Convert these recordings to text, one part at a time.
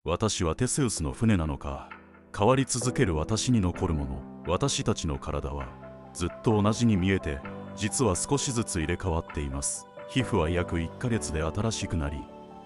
私はテセウスの船なのか。変わり続ける私に残るもの。私たちの体はずっと同じに見えて、実は少しずつ入れ替わっています。皮膚は約1ヶ月で新しくなり、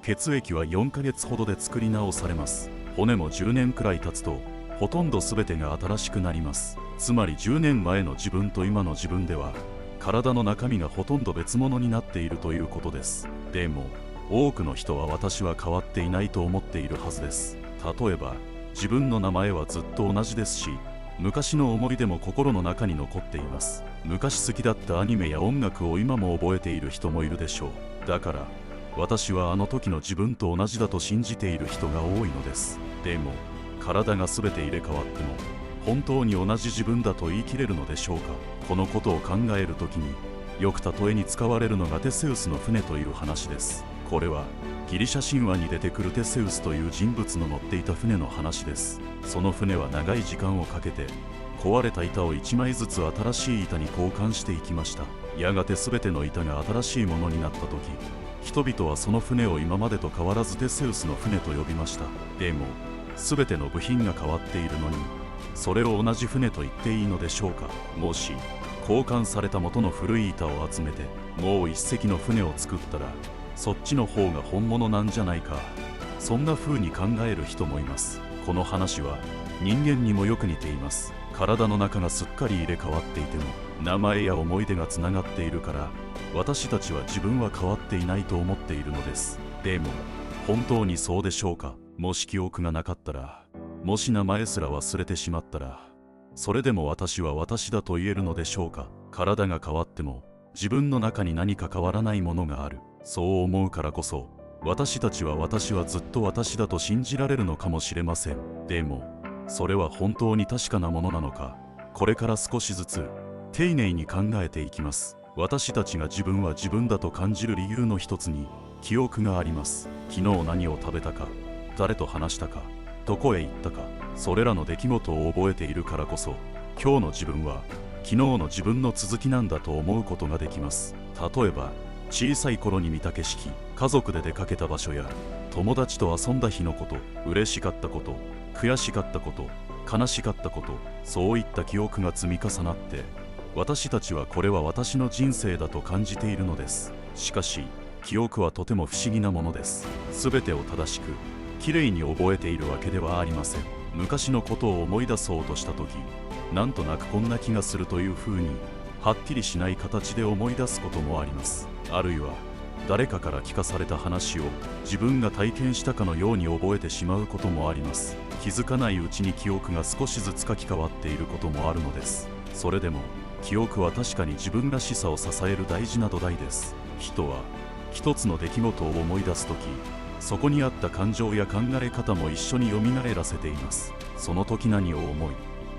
血液は4ヶ月ほどで作り直されます。骨も10年くらい経つとほとんど全てが新しくなります。つまり10年前の自分と今の自分では体の中身がほとんど別物になっているということです。でも多くの人は私は変わっていないと思っているはずです。例えば自分の名前はずっと同じですし、昔の思い出も心の中に残っています。昔好きだったアニメや音楽を今も覚えている人もいるでしょう。だから私はあの時の自分と同じだと信じている人が多いのです。でも体が全て入れ替わっても本当に同じ自分だと言い切れるのでしょうか。このことを考えるときによく例えに使われるのがテセウスの船という話です。これはギリシャ神話に出てくるテセウスという人物の乗っていた船の話です。その船は長い時間をかけて壊れた板を1枚ずつ新しい板に交換していきました。やがて全ての板が新しいものになった時、人々はその船を今までと変わらずテセウスの船と呼びました。でも全ての部品が変わっているのにそれを同じ船と言っていいのでしょうか。もし交換された元の古い板を集めてもう一隻の船を作ったらそっちの方が本物なんじゃないか、そんな風に考える人もいます。この話は人間にもよく似ています。体の中がすっかり入れ替わっていても名前や思い出がつながっているから私たちは自分は変わっていないと思っているのです。でも本当にそうでしょうか。もし記憶がなかったら、もし名前すら忘れてしまったら、それでも私は私だと言えるのでしょうか。体が変わっても自分の中に何か変わらないものがある。そう思うからこそ私はずっと私だと信じられるのかもしれません。でもそれは本当に確かなものなのか。これから少しずつ丁寧に考えていきます。私たちが自分は自分だと感じる理由の一つに記憶があります。昨日何を食べたか、誰と話したか、どこへ行ったか、それらの出来事を覚えているからこそ今日の自分は昨日の自分の続きなんだと思うことができます。例えば小さい頃に見た景色、家族で出かけた場所や友達と遊んだ日のこと、嬉しかったこと、悔しかったこと、悲しかったこと、そういった記憶が積み重なって私たちはこれは私の人生だと感じているのです。しかし記憶はとても不思議なものです。全てを正しくきれいに覚えているわけではありません。昔のことを思い出そうとした時、なんとなくこんな気がするというふうにはっきりしない形で思い出すこともあります。あるいは誰かから聞かされた話を自分が体験したかのように覚えてしまうこともあります。気づかないうちに記憶が少しずつ書き換わっていることもあるのです。それでも記憶は確かに自分らしさを支える大事な土台です。人は一つの出来事を思い出すとき、そこにあった感情や考え方も一緒に蘇らせています。その時何を思い、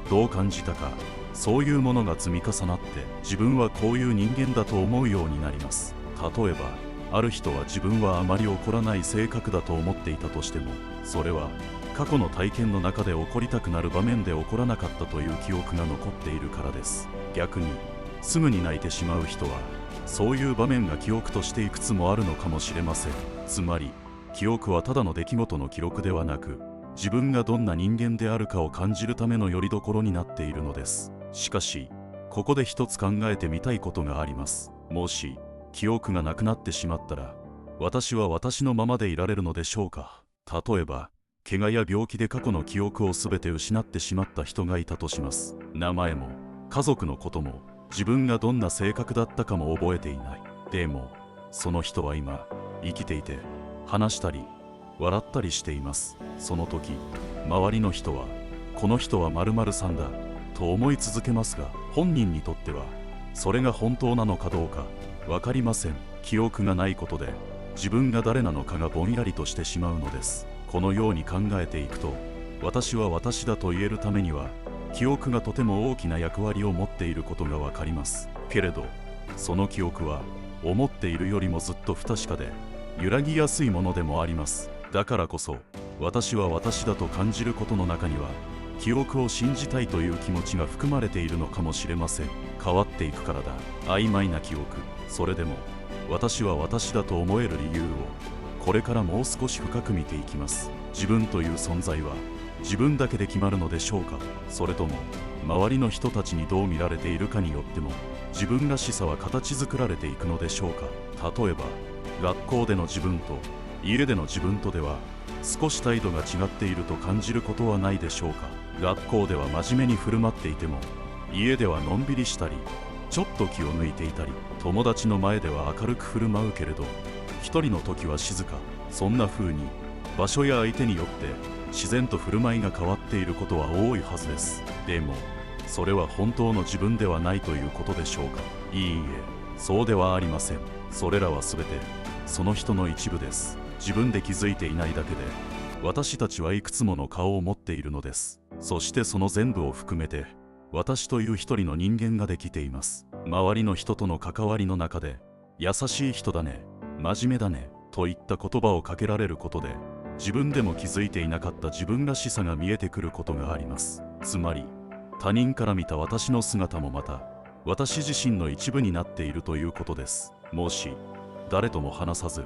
どう感じたか、そういうものが積み重なって自分はこういう人間だと思うようになります。例えばある人は自分はあまり怒らない性格だと思っていたとしても、それは過去の体験の中で怒りたくなる場面で怒らなかったという記憶が残っているからです。逆にすぐに泣いてしまう人はそういう場面が記憶としていくつもあるのかもしれません。つまり記憶はただの出来事の記録ではなく、自分がどんな人間であるかを感じるための拠り所になっているのです。しかしここで一つ考えてみたいことがあります。もし記憶がなくなってしまったら、私は私のままでいられるのでしょうか。例えば怪我や病気で過去の記憶を全て失ってしまった人がいたとします。名前も家族のことも自分がどんな性格だったかも覚えていない。でもその人は今生きていて話したり笑ったりしています。その時周りの人はこの人は〇〇さんだと思い続けますが、本人にとってはそれが本当なのかどうか分かりません。記憶がないことで自分が誰なのかがぼんやりとしてしまうのです。このように考えていくと、私は私だと言えるためには記憶がとても大きな役割を持っていることが分かります。けれどその記憶は思っているよりもずっと不確かで揺らぎやすいものでもあります。だからこそ私は私だと感じることの中には記憶を信じたいという気持ちが含まれているのかもしれません。変わっていくからだ。曖昧な記憶。それでも私は私だと思える理由をこれからもう少し深く見ていきます。自分という存在は自分だけで決まるのでしょうか。それとも周りの人たちにどう見られているかによっても自分らしさは形作られていくのでしょうか。例えば学校での自分と家での自分とでは少し態度が違っていると感じることはないでしょうか。学校では真面目に振る舞っていても家ではのんびりしたりちょっと気を抜いていたり、友達の前では明るく振る舞うけれど一人の時は静か。そんな風に場所や相手によって自然と振る舞いが変わっていることは多いはずです。でもそれは本当の自分ではないということでしょうか。いいえ、そうではありません。それらは全てその人の一部です。自分で気づいていないだけで私たちはいくつもの顔を持っているのです。そしてその全部を含めて私という一人の人間ができています。周りの人との関わりの中で優しい人だね、真面目だねといった言葉をかけられることで自分でも気づいていなかった自分らしさが見えてくることがあります。つまり他人から見た私の姿もまた私自身の一部になっているということです。もし誰とも話さず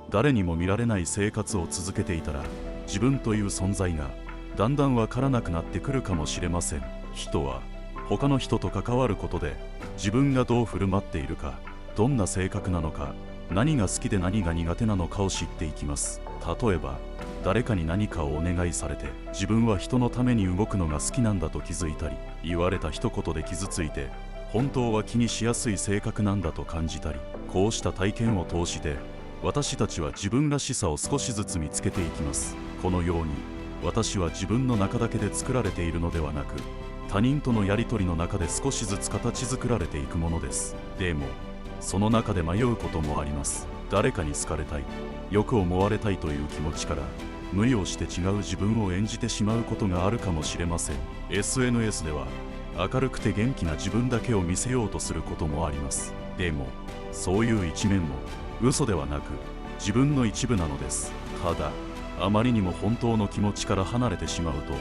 誰にも見られない生活を続けていたら自分という存在がだんだんわからなくなってくるかもしれません。人は他の人と関わることで自分がどう振る舞っているか、どんな性格なのか、何が好きで何が苦手なのかを知っていきます。例えば誰かに何かをお願いされて自分は人のために動くのが好きなんだと気づいたり、言われた一言で傷ついて本当は気にしやすい性格なんだと感じたり、こうした体験を通して私たちは自分らしさを少しずつ見つけていきます。このように私は自分の中だけで作られているのではなく他人とのやり取りの中で少しずつ形作られていくものです。でもその中で迷うこともあります。誰かに好かれたい、よく思われたいという気持ちから無理をして違う自分を演じてしまうことがあるかもしれません。 SNS では明るくて元気な自分だけを見せようとすることもあります。でもそういう一面も嘘ではなく自分の一部なのです。ただあまりにも本当の気持ちから離れてしまうと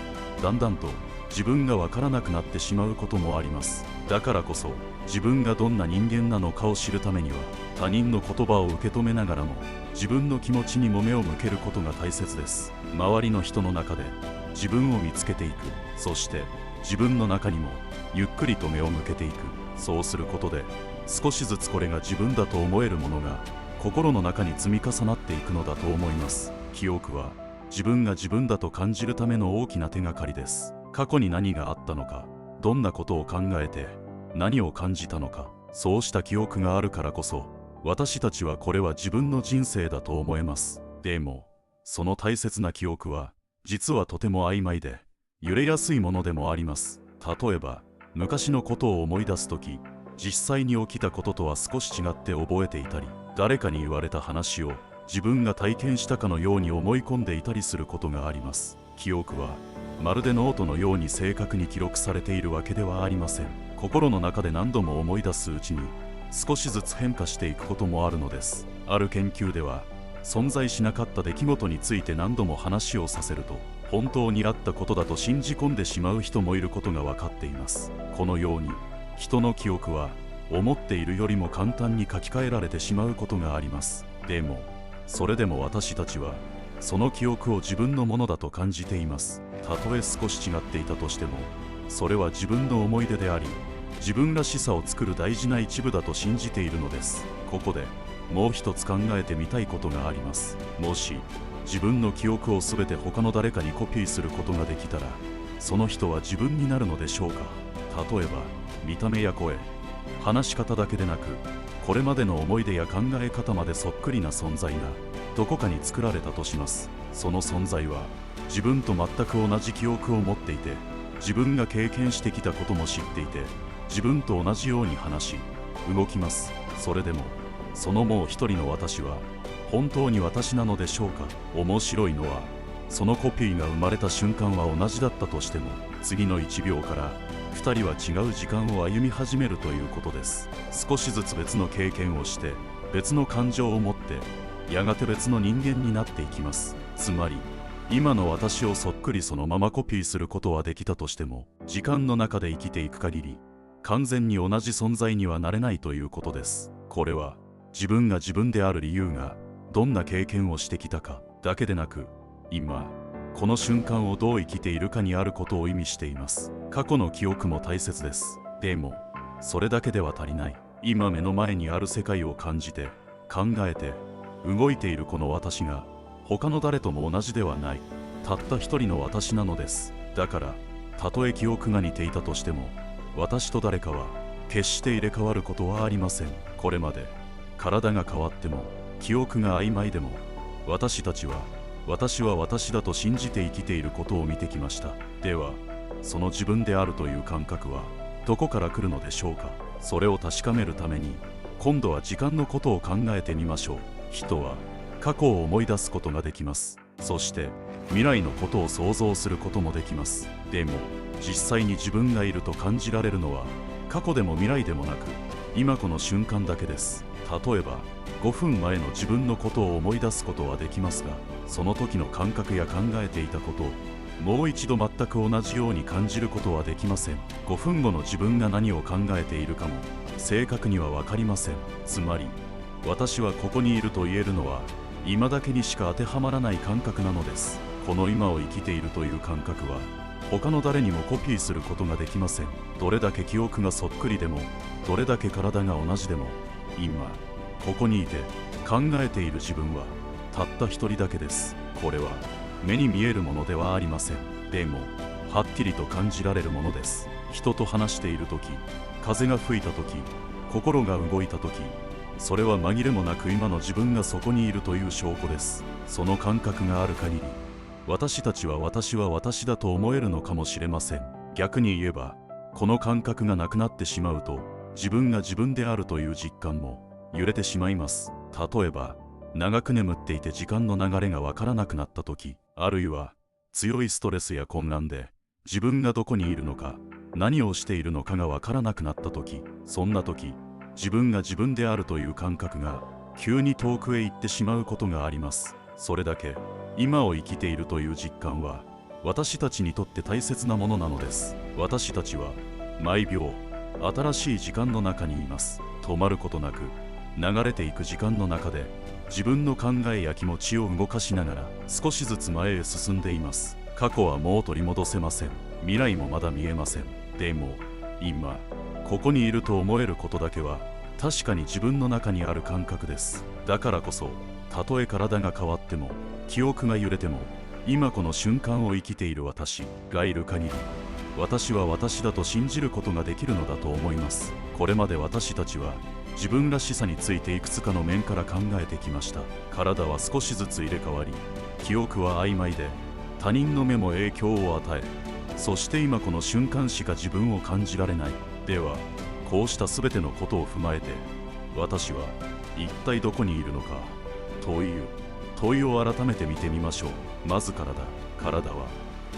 だんだんと自分がわからなくなってしまうこともあります。だからこそ自分がどんな人間なのかを知るためには他人の言葉を受け止めながらも自分の気持ちにも目を向けることが大切です。周りの人の中で自分を見つけていく、そして自分の中にもゆっくりと目を向けていく。そうすることで少しずつこれが自分だと思えるものが心の中に積み重なっていくのだと思います。記憶は自分が自分だと感じるための大きな手がかりです。過去に何があったのか、どんなことを考えて何を感じたのか、そうした記憶があるからこそ私たちはこれは自分の人生だと思えます。でもその大切な記憶は実はとても曖昧で揺れやすいものでもあります。例えば昔のことを思い出すとき、実際に起きたこととは少し違って覚えていたり、誰かに言われた話を自分が体験したかのように思い込んでいたりすることがあります。記憶はまるでノートのように正確に記録されているわけではありません。心の中で何度も思い出すうちに少しずつ変化していくこともあるのです。ある研究では存在しなかった出来事について何度も話をさせると本当にあったことだと信じ込んでしまう人もいることが分かっています。このように人の記憶は思っているよりも簡単に書き換えられてしまうことがあります。でもそれでも私たちはその記憶を自分のものだと感じています。たとえ少し違っていたとしてもそれは自分の思い出であり自分らしさを作る大事な一部だと信じているのです。ここでもう一つ考えてみたいことがあります。もし自分の記憶を全て他の誰かにコピーすることができたらその人は自分になるのでしょうか。例えば見た目や声、話し方だけでなくこれまでの思い出や考え方までそっくりな存在がどこかに作られたとします。その存在は自分と全く同じ記憶を持っていて自分が経験してきたことも知っていて自分と同じように話し動きます。それでもそのもう一人の私は本当に私なのでしょうか。面白いのはそのコピーが生まれた瞬間は同じだったとしても次の1秒から2人は違う時間を歩み始めるということです。少しずつ別の経験をして別の感情を持ってやがて別の人間になっていきます。つまり今の私をそっくりそのままコピーすることはできたとしても時間の中で生きていく限り完全に同じ存在にはなれないということです。これは自分が自分である理由がどんな経験をしてきたかだけでなく今この瞬間をどう生きているかにあることを意味しています。過去の記憶も大切です。でもそれだけでは足りない。今目の前にある世界を感じて考えて動いているこの私が他の誰とも同じではない、たった一人の私なのです。だからたとえ記憶が似ていたとしても私と誰かは決して入れ替わることはありません。これまで体が変わっても記憶が曖昧でも私たちは私は私だと信じて生きていることを見てきました。ではその自分であるという感覚はどこから来るのでしょうか。それを確かめるために今度は時間のことを考えてみましょう。人は過去を思い出すことができます。そして未来のことを想像することもできます。でも実際に自分がいると感じられるのは過去でも未来でもなく今この瞬間だけです。例えば5分前の自分のことを思い出すことはできますが、その時の感覚や考えていたことをもう一度全く同じように感じることはできません。5分後の自分が何を考えているかも正確には分かりません。つまり私はここにいると言えるのは今だけにしか当てはまらない感覚なのです。この今を生きているという感覚は他の誰にもコピーすることができません。どれだけ記憶がそっくりでもどれだけ体が同じでも今ここにいて考えている自分はたった一人だけです。これは目に見えるものではありません。でもはっきりと感じられるものです。人と話している時、風が吹いた時、心が動いた時、それは紛れもなく今の自分がそこにいるという証拠です。その感覚がある限り私たちは私は私だと思えるのかもしれません。逆に言えばこの感覚がなくなってしまうと自分が自分であるという実感も揺れてしまいます。例えば長く眠っていて時間の流れがわからなくなった時、あるいは強いストレスや混乱で自分がどこにいるのか何をしているのかがわからなくなった時、そんな時自分が自分であるという感覚が急に遠くへ行ってしまうことがあります。それだけ今を生きているという実感は私たちにとって大切なものなのです。私たちは毎秒新しい時間の中にいます。止まることなく流れていく時間の中で自分の考えや気持ちを動かしながら少しずつ前へ進んでいます。過去はもう取り戻せません。未来もまだ見えません。でも今ここにいると思えることだけは確かに自分の中にある感覚です。だからこそたとえ体が変わっても記憶が揺れても今この瞬間を生きている私がいる限り私は私だと信じることができるのだと思います。これまで私たちは自分らしさについていくつかの面から考えてきました。体は少しずつ入れ替わり、記憶は曖昧で他人の目も影響を与え、そして今この瞬間しか自分を感じられない。ではこうした全てのことを踏まえて私は一体どこにいるのかという問いを改めて見てみましょう。まず体は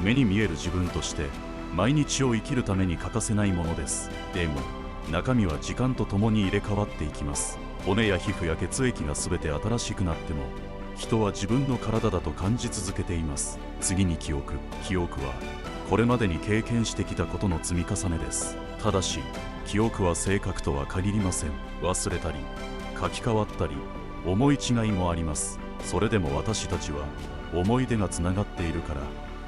目に見える自分として毎日を生きるために欠かせないものです。でも中身は時間とともに入れ替わっていきます。骨や皮膚や血液が全て新しくなっても人は自分の体だと感じ続けています。次に記憶はこれまでに経験してきたことの積み重ねです。ただし記憶は正確とは限りません。忘れたり書き換わったり思い違いもあります。それでも私たちは思い出がつながっているから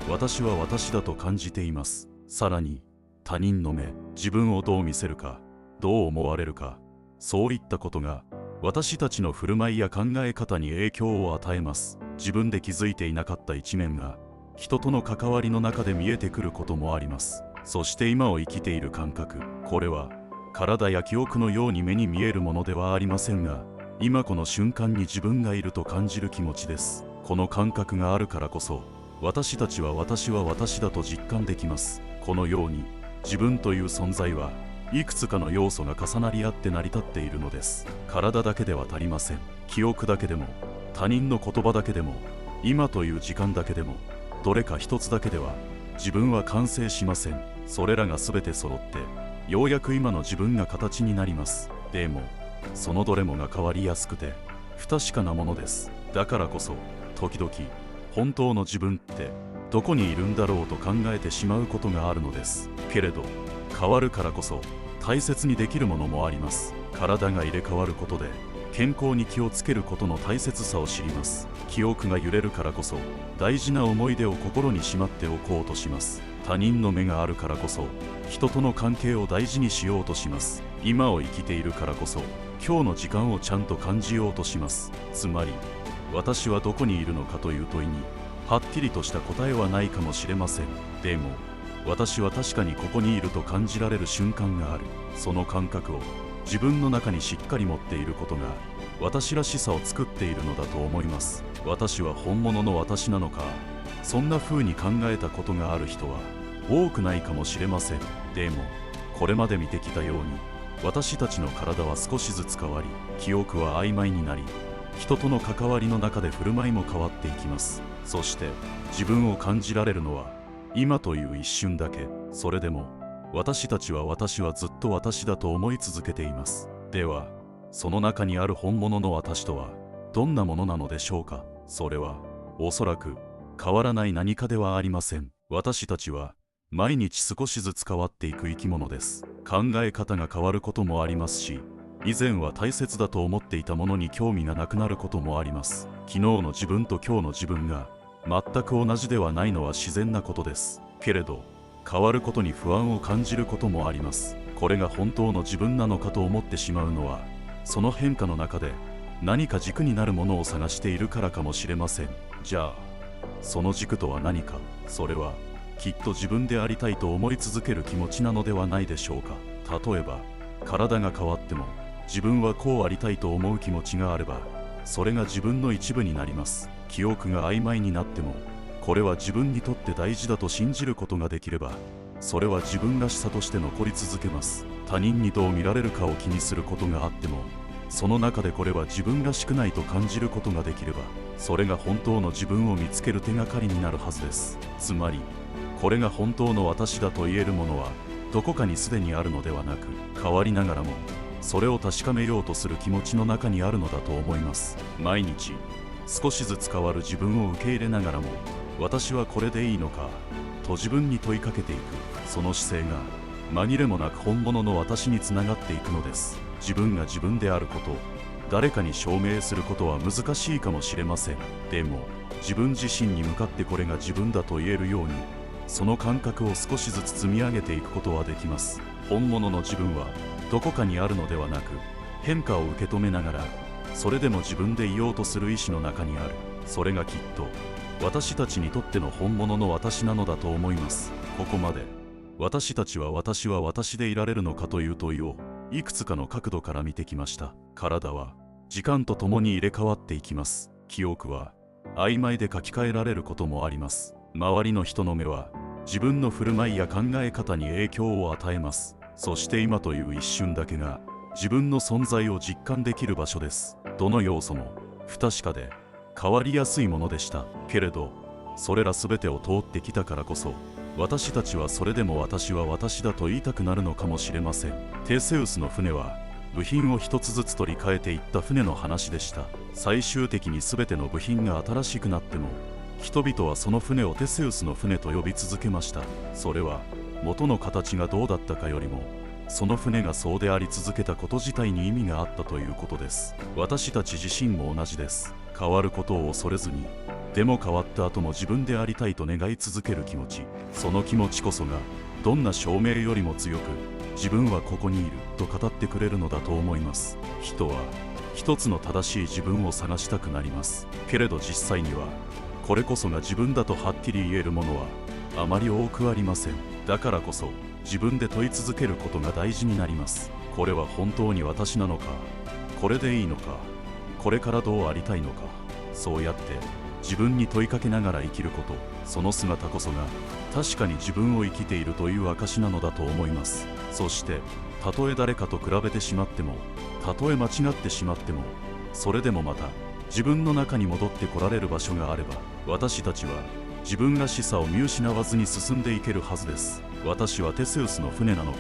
私は私だと感じています。さらに他人の目、自分をどう見せるか、どう思われるか、そういったことが私たちの振る舞いや考え方に影響を与えます。自分で気づいていなかった一面が人との関わりの中で見えてくることもあります。そして今を生きている感覚、これは体や記憶のように目に見えるものではありませんが、今この瞬間に自分がいると感じる気持ちです。この感覚があるからこそ私たちは私は私だと実感できます。このように自分という存在はいくつかの要素が重なり合って成り立っているのです。体だけでは足りません。記憶だけでも他人の言葉だけでも今という時間だけでもどれか一つだけでは自分は完成しません。それらが全て揃ってようやく今の自分が形になります。でもそのどれもが変わりやすくて不確かなものです。だからこそ時々本当の自分ってどこにいるんだろうと考えてしまうことがあるのです。けれど変わるからこそ大切にできるものもあります。体が入れ替わることで健康に気をつけることの大切さを知ります。記憶が揺れるからこそ大事な思い出を心にしまっておこうとします。他人の目があるからこそ人との関係を大事にしようとします。今を生きているからこそ今日の時間をちゃんと感じようとします。つまり私はどこにいるのかという問いにはっきりとした答えはないかもしれません。でも私は確かにここにいると感じられる瞬間がある。その感覚を自分の中にしっかり持っていることが私らしさを作っているのだと思います。私は本物の私なのか、そんな風に考えたことがある人は多くないかもしれません。でもこれまで見てきたように私たちの体は少しずつ変わり、記憶は曖昧になり、人との関わりの中で振る舞いも変わっていきます。そして自分を感じられるのは今という一瞬だけ。それでも私たちは私はずっと私だと思い続けています。ではその中にある本物の私とはどんなものなのでしょうか。それはおそらく変わらない何かではありません。私たちは毎日少しずつ変わっていく生き物です。考え方が変わることもありますし、以前は大切だと思っていたものに興味がなくなることもあります。昨日の自分と今日の自分が全く同じではないのは自然なことです。けれど変わることに不安を感じることもあります。これが本当の自分なのかと思ってしまうのは、その変化の中で何か軸になるものを探しているからかもしれません。じゃあその軸とは何か。それはきっと自分でありたいと思い続ける気持ちなのではないでしょうか。例えば体が変わっても自分はこうありたいと思う気持ちがあれば、それが自分の一部になります。記憶が曖昧になってもこれは自分にとって大事だと信じることができれば、それは自分らしさとして残り続けます。他人にどう見られるかを気にすることがあっても、その中でこれは自分らしくないと感じることができれば、それが本当の自分を見つける手がかりになるはずです。つまりこれが本当の私だと言えるものはどこかにすでにあるのではなく、変わりながらもそれを確かめようとする気持ちの中にあるのだと思います。毎日少しずつ変わる自分を受け入れながらも、私はこれでいいのかと自分に問いかけていく、その姿勢が紛れもなく本物の私につながっていくのです。自分が自分であること、誰かに証明することは難しいかもしれません。でも自分自身に向かってこれが自分だと言えるように、その感覚を少しずつ積み上げていくことはできます。本物の自分はどこかにあるのではなく、変化を受け止めながらそれでも自分でいようとする意志の中にある。それがきっと私たちにとっての本物の私なのだと思います。ここまで私たちは私は私でいられるのかという問いをいくつかの角度から見てきました。体は時間とともに入れ替わっていきます。記憶は曖昧で書き換えられることもあります。周りの人の目は自分の振る舞いや考え方に影響を与えます。そして今という一瞬だけが自分の存在を実感できる場所です。どの要素も不確かで変わりやすいものでした。けれどそれら全てを通ってきたからこそ、私たちはそれでも私は私だと言いたくなるのかもしれません。テセウスの船は部品を一つずつ取り替えていった船の話でした。最終的に全ての部品が新しくなっても、人々はその船をテセウスの船と呼び続けました。それは元の形がどうだったかよりも、その船がそうであり続けたこと自体に意味があったということです。私たち自身も同じです。変わることを恐れずに、でも変わった後も自分でありたいと願い続ける気持ち、その気持ちこそがどんな証明よりも強く、自分はここにいると語ってくれるのだと思います。人は一つの正しい自分を探したくなります。けれど実際にはこれこそが自分だとはっきり言えるものはあまり多くありません。だからこそ自分で問い続けることが大事になります。これは本当に私なのか、これでいいのか、これからどうありたいのか。そうやって自分に問いかけながら生きること、その姿こそが確かに自分を生きているという証なのだと思います。そしてたとえ誰かと比べてしまっても、たとえ間違ってしまっても、それでもまた自分の中に戻ってこられる場所があれば、私たちは自分らしさを見失わずに進んでいけるはずです。私はテセウスの船なのか。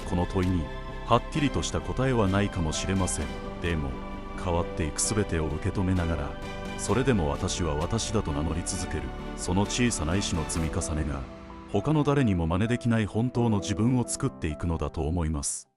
この問いにはっきりとした答えはないかもしれません。でも変わっていく全てを受け止めながら、それでも私は私だと名乗り続ける、その小さな意志の積み重ねが他の誰にも真似できない本当の自分を作っていくのだと思います。